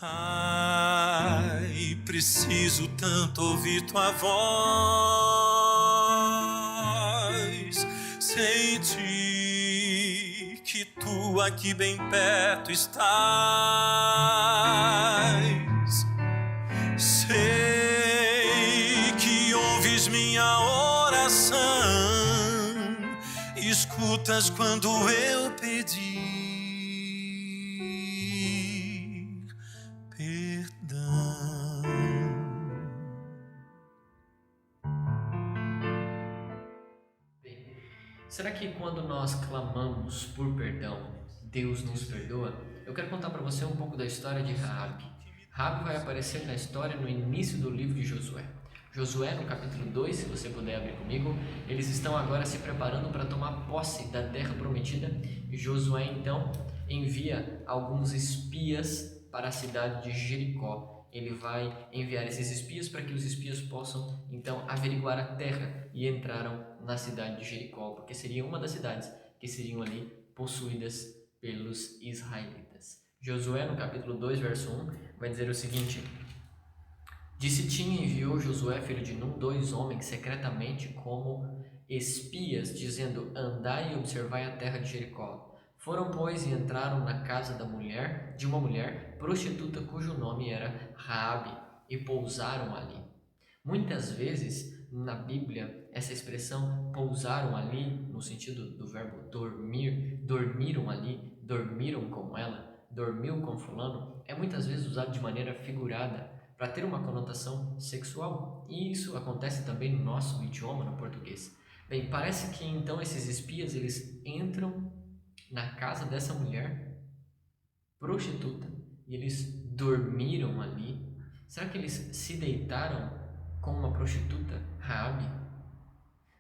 Ai, preciso tanto ouvir tua voz, sentir que tu aqui bem perto estás. Sei que ouves minha oração, escutas quando eu pedir perdão. Bem, será que quando nós clamamos por perdão, Deus nos perdoa? Eu quero contar para você um pouco da história de Raabe. Raabe vai aparecer na história no início do livro de Josué. Josué, no capítulo 2, se você puder abrir comigo, eles estão agora se preparando para tomar posse da terra prometida. E Josué, então, envia alguns espias para a cidade de Jericó. Ele vai enviar esses espias para que os espias possam, então, averiguar a terra, e entraram na cidade de Jericó, porque seria uma das cidades que seriam ali possuídas pelos israelitas. Josué, no capítulo 2, verso 1, vai dizer o seguinte: De Sitim enviou Josué, filho de Num, 2 homens secretamente como espias, dizendo: Andai e observai a terra de Jericó. Foram, pois, e entraram na casa de uma mulher prostituta cujo nome era Raabe, e pousaram ali. Muitas vezes na Bíblia, essa expressão pousaram ali, no sentido do verbo dormir, dormiram ali, dormiram com ela, dormiu com fulano, é muitas vezes usado de maneira figurada para ter uma conotação sexual. E isso acontece também no nosso idioma, no português. Bem, parece que então esses espias eles entram na casa dessa mulher prostituta e eles dormiram ali. Será que eles se deitaram com uma prostituta, Raabe?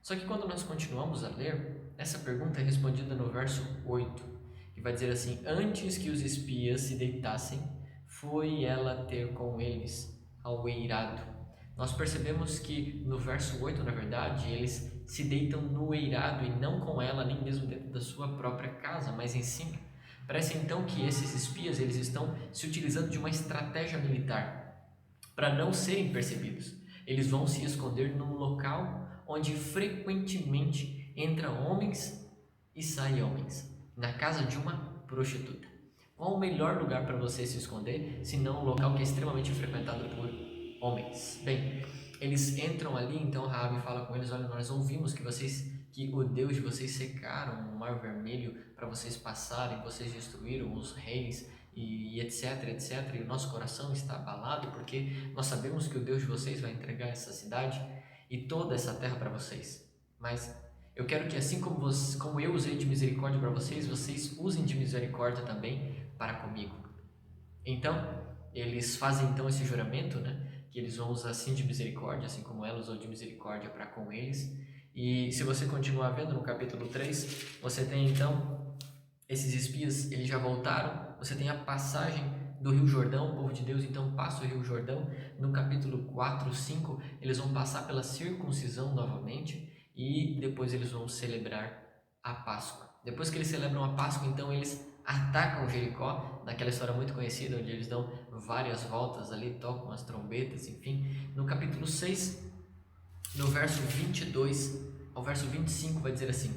Só que quando nós continuamos a ler, essa pergunta é respondida no verso 8, que vai dizer assim: Antes que os espias se deitassem, foi ela ter com eles ao eirado. Nós percebemos que no verso 8, na verdade, eles se deitam no eirado e não com ela, nem mesmo dentro da sua própria casa, mas em cima. Parece então que esses espias eles estão se utilizando de uma estratégia militar para não serem percebidos. Eles vão se esconder num local onde frequentemente entra homens e sai homens, na casa de uma prostituta. Qual o melhor lugar para você se esconder, se não um local que é extremamente frequentado por homens? Bem, eles entram ali, então Raabe fala com eles: olha, nós ouvimos que o Deus de vocês secaram o mar vermelho para vocês passarem, vocês destruíram os reis e etc, etc, e o nosso coração está abalado porque nós sabemos que o Deus de vocês vai entregar essa cidade e toda essa terra para vocês. Mas eu quero que assim como eu usei de misericórdia para vocês, vocês usem de misericórdia também para comigo. Então, eles fazem então esse juramento, né? Que eles vão usar assim de misericórdia, assim como ela usou de misericórdia para com eles. E se você continuar vendo no capítulo 3, você tem então esses espias, eles já voltaram. Você tem a passagem do Rio Jordão, o povo de Deus então passa o Rio Jordão. No capítulo 4, 5, eles vão passar pela circuncisão novamente e depois eles vão celebrar a Páscoa. Depois que eles celebram a Páscoa, então eles atacam Jericó, naquela história muito conhecida onde eles dão várias voltas ali, tocam as trombetas, enfim. No capítulo 6, no verso 22 ao verso 25, vai dizer assim: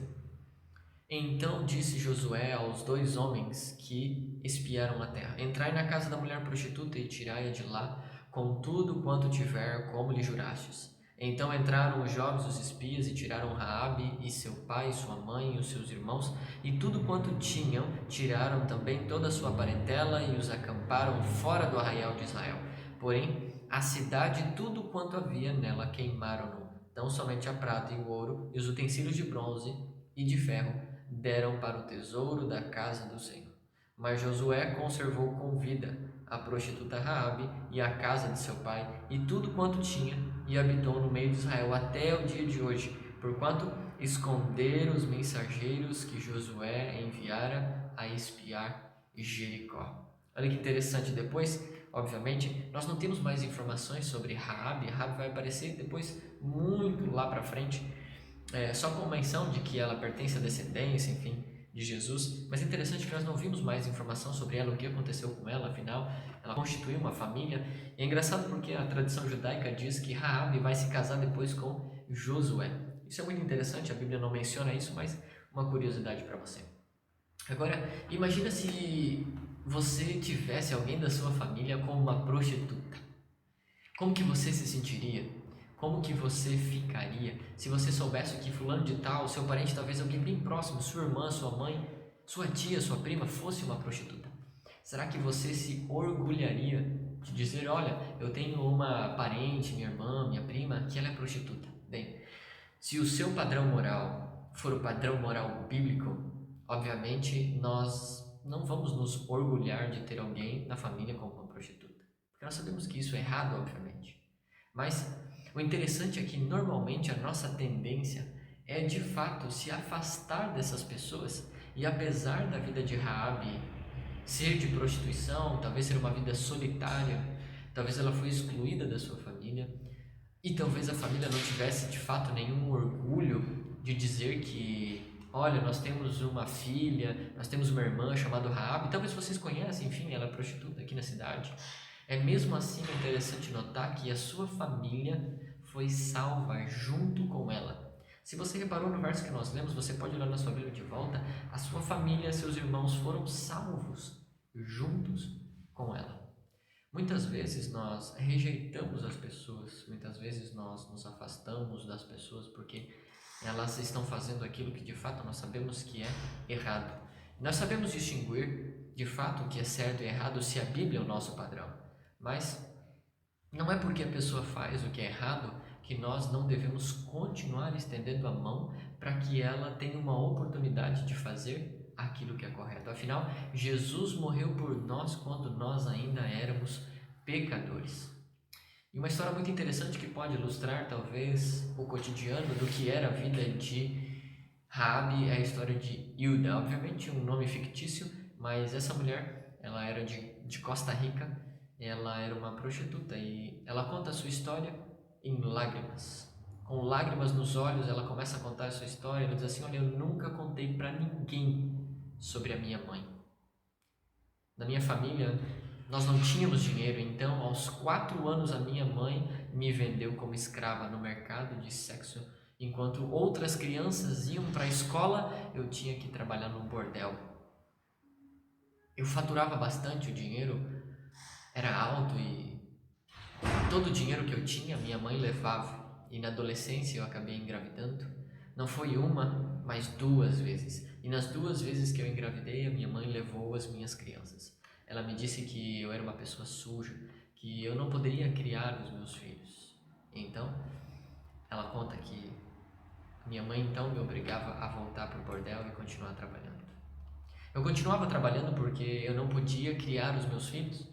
Então disse Josué aos 2 homens que espiaram a terra: Entrai na casa da mulher prostituta e tirai-a de lá, com tudo quanto tiver, como lhe jurastes. Então entraram os jovens, os espias, e tiraram Raabe e seu pai, sua mãe e os seus irmãos, e tudo quanto tinham, tiraram também toda a sua parentela, e os acamparam fora do arraial de Israel. Porém, a cidade e tudo quanto havia nela queimaram-no, tão somente a prata e o ouro, e os utensílios de bronze e de ferro deram para o tesouro da casa do Senhor. Mas Josué conservou com vida a prostituta Raabe e a casa de seu pai e tudo quanto tinha, e habitou no meio de Israel até o dia de hoje, porquanto esconderam os mensageiros que Josué enviara a espiar Jericó. Olha que interessante. Depois, obviamente, nós não temos mais informações sobre Raabe. Raabe vai aparecer depois, muito lá para frente, só com menção de que ela pertence à descendência, enfim, de Jesus, mas é interessante que nós não vimos mais informação sobre ela, o que aconteceu com ela, afinal, ela constituiu uma família. E é engraçado porque a tradição judaica diz que Raabe vai se casar depois com Josué. Isso é muito interessante, a Bíblia não menciona isso, mas uma curiosidade para você. Agora, imagina se você tivesse alguém da sua família como uma prostituta. Como que você se sentiria? Como que você ficaria se você soubesse que fulano de tal, seu parente, talvez alguém bem próximo, sua irmã, sua mãe, sua tia, sua prima, fosse uma prostituta? Será que você se orgulharia de dizer, olha, eu tenho uma parente, minha irmã, minha prima, que ela é prostituta? Bem, se o seu padrão moral for o padrão moral bíblico, obviamente nós não vamos nos orgulhar de ter alguém na família como uma prostituta, porque nós sabemos que isso é errado, obviamente. Mas o interessante é que normalmente a nossa tendência é de fato se afastar dessas pessoas, e apesar da vida de Raabe ser de prostituição, talvez ser uma vida solitária, talvez ela foi excluída da sua família, e talvez a família não tivesse de fato nenhum orgulho de dizer que, olha, nós temos uma filha, nós temos uma irmã chamada Raabe, talvez vocês conhecem, enfim, ela é prostituta aqui na cidade. É mesmo assim interessante notar que a sua família foi salva junto com ela. Se você reparou no verso que nós lemos, você pode olhar na sua Bíblia de volta, a sua família, seus irmãos foram salvos juntos com ela. Muitas vezes nós rejeitamos as pessoas, muitas vezes nós nos afastamos das pessoas porque elas estão fazendo aquilo que de fato nós sabemos que é errado. Nós sabemos distinguir de fato o que é certo e errado se a Bíblia é o nosso padrão, mas não é porque a pessoa faz o que é errado que nós não devemos continuar estendendo a mão para que ela tenha uma oportunidade de fazer aquilo que é correto. Afinal, Jesus morreu por nós quando nós ainda éramos pecadores. E uma história muito interessante que pode ilustrar talvez o cotidiano do que era a vida de Raabe é a história de Hilda. Obviamente um nome fictício, mas essa mulher, ela era de Costa Rica, ela era uma prostituta e ela conta a sua história em lágrimas. Com lágrimas nos olhos, ela começa a contar a sua história. Ela diz assim, olha, eu nunca contei para ninguém sobre a minha mãe. Na minha família, nós não tínhamos dinheiro, então aos 4 anos a minha mãe me vendeu como escrava no mercado de sexo. Enquanto outras crianças iam para a escola, eu tinha que trabalhar num bordel. Eu faturava bastante, o dinheiro era alto e todo o dinheiro que eu tinha, minha mãe levava. E na adolescência eu acabei engravidando. Não foi uma, mas 2 vezes. E nas 2 vezes que eu engravidei, a minha mãe levou as minhas crianças. Ela me disse que eu era uma pessoa suja, que eu não poderia criar os meus filhos. Então, ela conta que minha mãe então me obrigava a voltar para o bordel e continuar trabalhando. Eu continuava trabalhando porque eu não podia criar os meus filhos.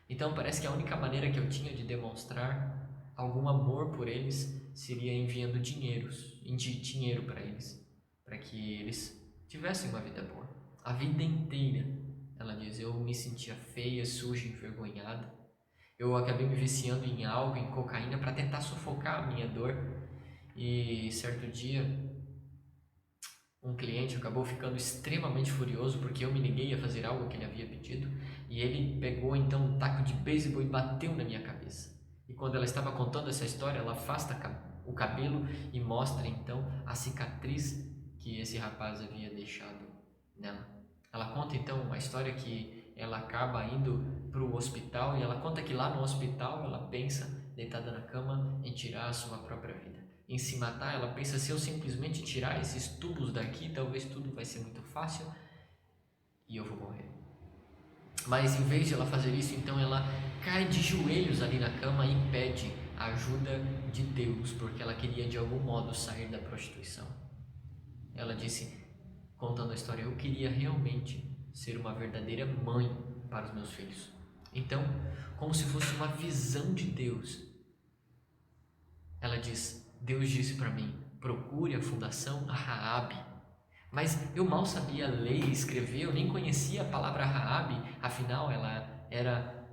Então parece que a única maneira que eu tinha de demonstrar algum amor por eles seria enviando dinheiro para eles, para que eles tivessem uma vida boa. A vida inteira, ela diz, eu me sentia feia, suja, envergonhada. Eu acabei me viciando em álcool, em cocaína, para tentar sufocar a minha dor. E certo dia, um cliente acabou ficando extremamente furioso porque eu me neguei a fazer algo que ele havia pedido. E ele pegou então um taco de beisebol e bateu na minha cabeça. E quando ela estava contando essa história, ela afasta o cabelo e mostra então a cicatriz que esse rapaz havia deixado nela. Ela conta então a história que ela acaba indo para o hospital e ela conta que lá no hospital ela pensa, deitada na cama, em tirar a sua própria vida. Em se matar, ela pensa, se eu simplesmente tirar esses tubos daqui, talvez tudo vai ser muito fácil e eu vou morrer. Mas em vez de ela fazer isso, então ela cai de joelhos ali na cama e pede a ajuda de Deus, porque ela queria de algum modo sair da prostituição. Ela disse, contando a história, eu queria realmente ser uma verdadeira mãe para os meus filhos. Então, como se fosse uma visão de Deus, ela diz, Deus disse para mim, procure a fundação Raabe. Mas eu mal sabia ler e escrever, eu nem conhecia a palavra Raabe, afinal ela era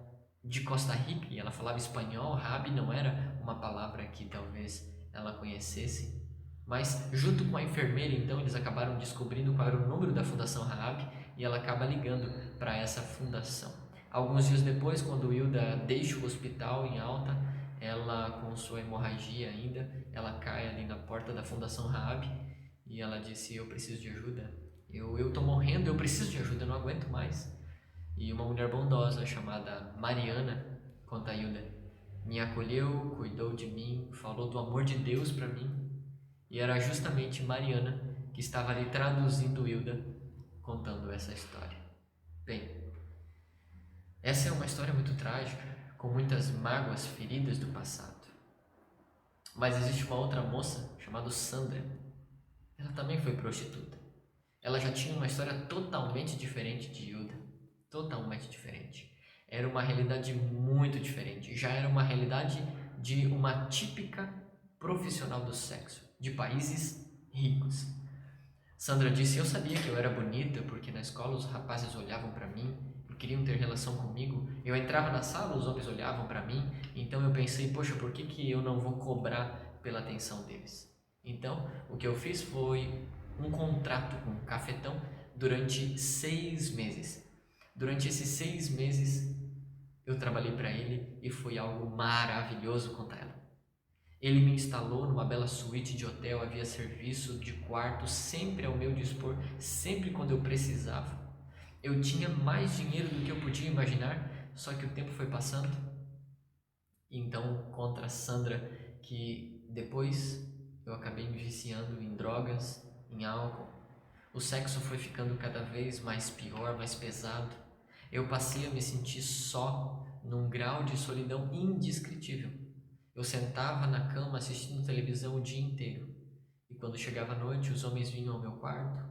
de Costa Rica e ela falava espanhol. Raabe não era uma palavra que talvez ela conhecesse, Mas junto com a enfermeira, então, eles acabaram descobrindo qual era o número da Fundação Raabe e ela acaba ligando para essa fundação. Alguns dias depois, quando Hilda deixa o hospital em alta, ela com sua hemorragia ainda, ela cai ali na porta da Fundação Raabe e ela disse: eu preciso de ajuda, eu tô morrendo, eu preciso de ajuda, eu não aguento mais. E uma mulher bondosa chamada Mariana, conta a Hilda, me acolheu, cuidou de mim, falou do amor de Deus para mim. E era justamente Mariana que estava ali traduzindo Hilda, contando essa história. Bem, essa é uma história muito trágica, com muitas mágoas, feridas do passado. Mas existe uma outra moça chamada Sandra. Ela também foi prostituta. Ela já tinha uma história totalmente diferente de Hilda. Totalmente diferente. Era uma realidade muito diferente. Já era uma realidade de uma típica profissional do sexo, de países ricos. Sandra disse: eu sabia que eu era bonita porque na escola os rapazes olhavam para mim e queriam ter relação comigo. Eu entrava na sala, os homens olhavam para mim, então eu pensei: poxa, por que eu não vou cobrar pela atenção deles? Então, o que eu fiz foi um contrato com um cafetão durante 6 meses. Durante esses 6 meses, eu trabalhei para ele e foi algo maravilhoso contar ela. Ele me instalou numa bela suíte de hotel, havia serviço de quarto sempre ao meu dispor, sempre quando eu precisava. Eu tinha mais dinheiro do que eu podia imaginar, só que o tempo foi passando. Então, contra a Sandra, que depois eu acabei me viciando em drogas, em álcool. O sexo foi ficando cada vez mais pior, mais pesado. Eu passei a me sentir só, num grau de solidão indescritível. Eu sentava na cama assistindo televisão o dia inteiro. E quando chegava a noite, os homens vinham ao meu quarto.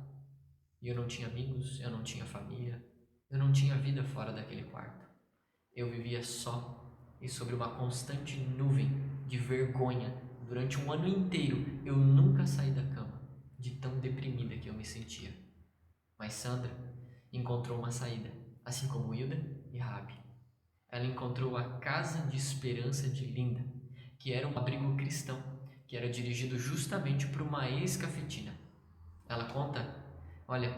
E eu não tinha amigos, eu não tinha família. Eu não tinha vida fora daquele quarto. Eu vivia só e sobre uma constante nuvem de vergonha. Durante um ano inteiro, eu nunca saí da cama, de tão deprimida que eu me sentia. Mas Sandra encontrou uma saída, assim como Hilda e Rabi. Ela encontrou a Casa de Esperança de Linda, que era um abrigo cristão, que era dirigido justamente por uma ex-cafetina. Ela conta, olha,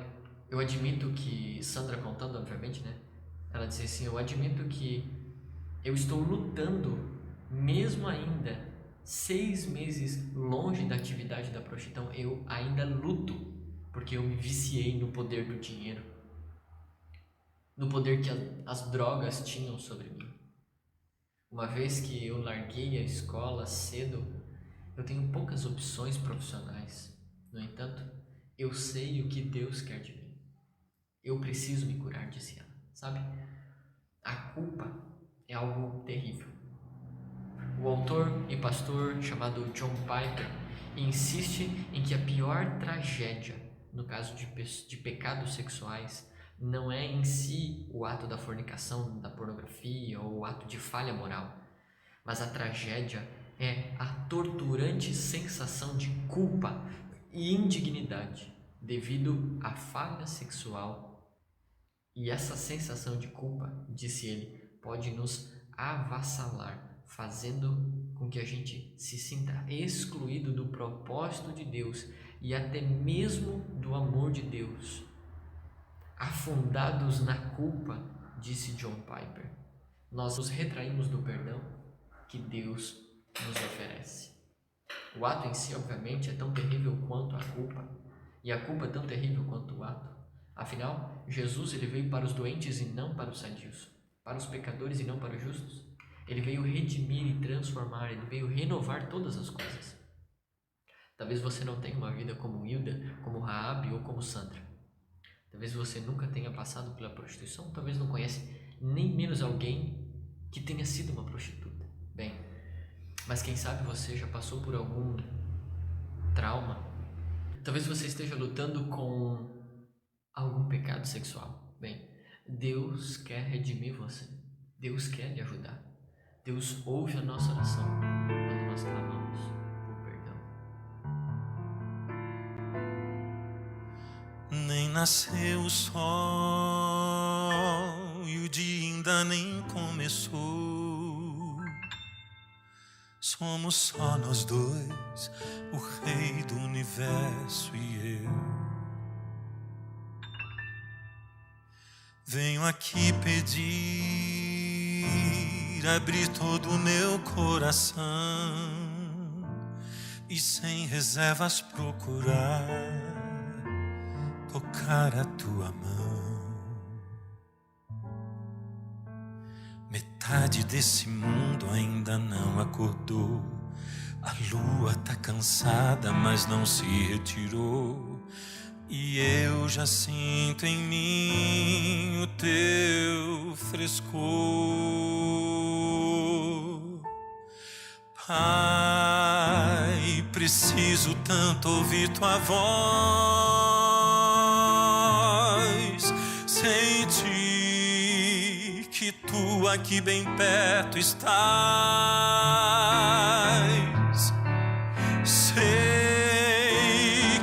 eu admito que, Sandra contando obviamente, né? Ela disse assim, eu admito que eu estou lutando, mesmo ainda 6 meses longe da atividade da prostituição, eu ainda luto, porque eu me viciei no poder do dinheiro, no poder que as drogas tinham sobre mim. Uma vez que eu larguei a escola cedo, eu tenho poucas opções profissionais. No entanto, eu sei o que Deus quer de mim. Eu preciso me curar, disse ela. Sabe? A culpa é algo terrível. O autor e pastor chamado John Piper insiste em que a pior tragédia, no caso de pecados sexuais, não é em si o ato da fornicação, da pornografia ou o ato de falha moral, mas a tragédia é a torturante sensação de culpa e indignidade devido à falha sexual. E essa sensação de culpa, disse ele, pode nos avassalar, fazendo com que a gente se sinta excluído do propósito de Deus e até mesmo do amor de Deus. Afundados na culpa, disse John Piper, nós nos retraímos do perdão que Deus nos oferece. O ato em si, obviamente, é tão terrível quanto a culpa, e a culpa é tão terrível quanto o ato. Afinal, Jesus ele veio para os doentes e não para os sadios, para os pecadores e não para os justos. Ele veio redimir e transformar, ele veio renovar todas as coisas. Talvez você não tenha uma vida como Hilda, como Raabe ou como Sandra. Talvez você nunca tenha passado pela prostituição, talvez não conhece nem menos alguém que tenha sido uma prostituta. Bem, mas quem sabe você já passou por algum trauma. Talvez você esteja lutando com algum pecado sexual. Bem, Deus quer redimir você. Deus quer lhe ajudar. Deus ouve a nossa oração quando nós clamamos por perdão. Nem nasceu o sol e o dia ainda nem começou. Somos só nós dois, o Rei do Universo e eu. Venho aqui pedir, abrir todo o meu coração e sem reservas procurar tocar a tua mão. Metade desse mundo ainda não acordou. A lua tá cansada, mas não se retirou. E eu já sinto em mim o teu frescor. Pai, preciso tanto ouvir tua voz, sentir que tu aqui bem perto estás. Sei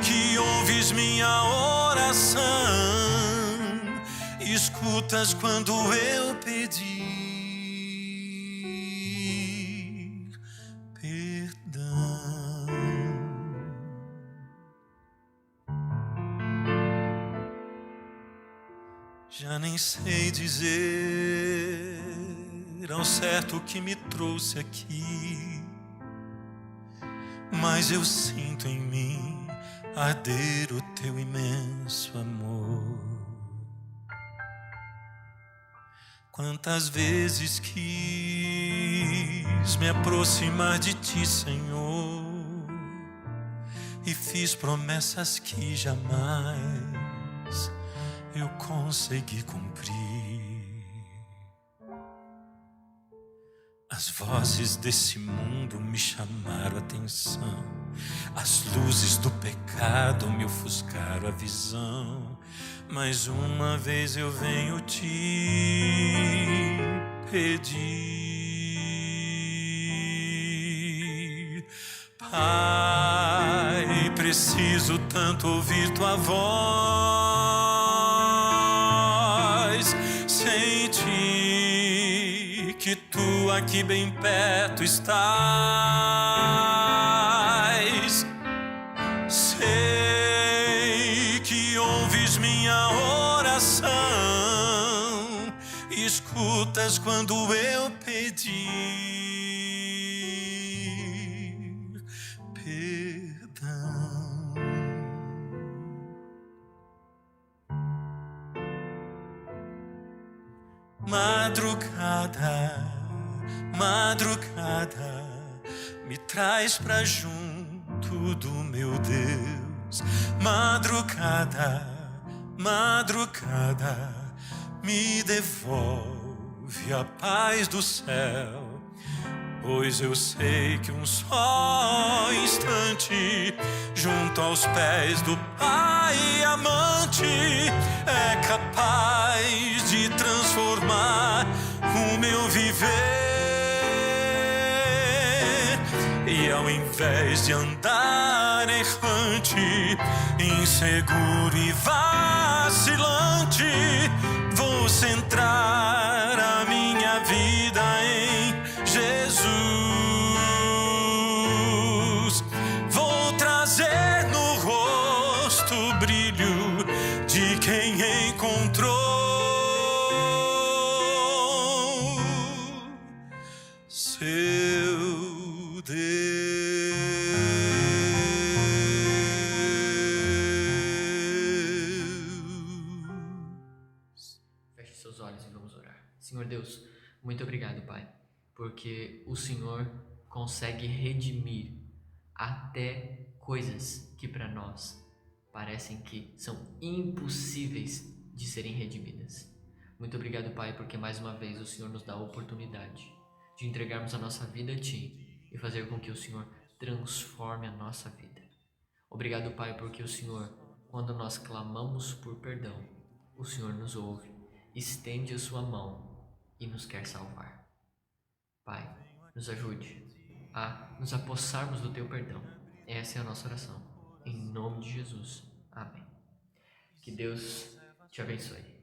que ouves minha oração, escutas quando eu pedir perdão. Já nem sei dizer ao certo o que me trouxe aqui, mas eu sinto em mim arder o teu imenso amor. Quantas vezes quis me aproximar de ti, Senhor, e fiz promessas que jamais eu consegui cumprir. As vozes desse mundo me chamaram a atenção, as luzes do pecado me ofuscaram a visão. Mais uma vez eu venho te pedir, Pai, preciso tanto ouvir tua voz, sentir que tu aqui bem perto estás. Sei que ouves minha oração, escutas quando eu pedir perdão. Madrugada, madrugada, me traz pra junto do meu Deus. Madrugada, madrugada, me devolve a paz do céu, pois eu sei que um só instante junto aos pés do Pai amante é capaz de transformar o meu viver. E ao invés de andar errante, inseguro e vacilante, vou centrar a minha vida em Jesus. Vou trazer no rosto o brilho de quem encontrou seu Deus. Feche seus olhos e vamos orar. Senhor Deus, muito obrigado, Pai, porque o Senhor consegue redimir até coisas que para nós parecem que são impossíveis de serem redimidas. Muito obrigado, Pai, porque mais uma vez o Senhor nos dá a oportunidade de entregarmos a nossa vida a Ti e fazer com que o Senhor transforme a nossa vida. Obrigado, Pai, porque o Senhor, quando nós clamamos por perdão, o Senhor nos ouve, estende a sua mão e nos quer salvar. Pai, nos ajude a nos apossarmos do Teu perdão. Essa é a nossa oração. Em nome de Jesus. Amém. Que Deus te abençoe.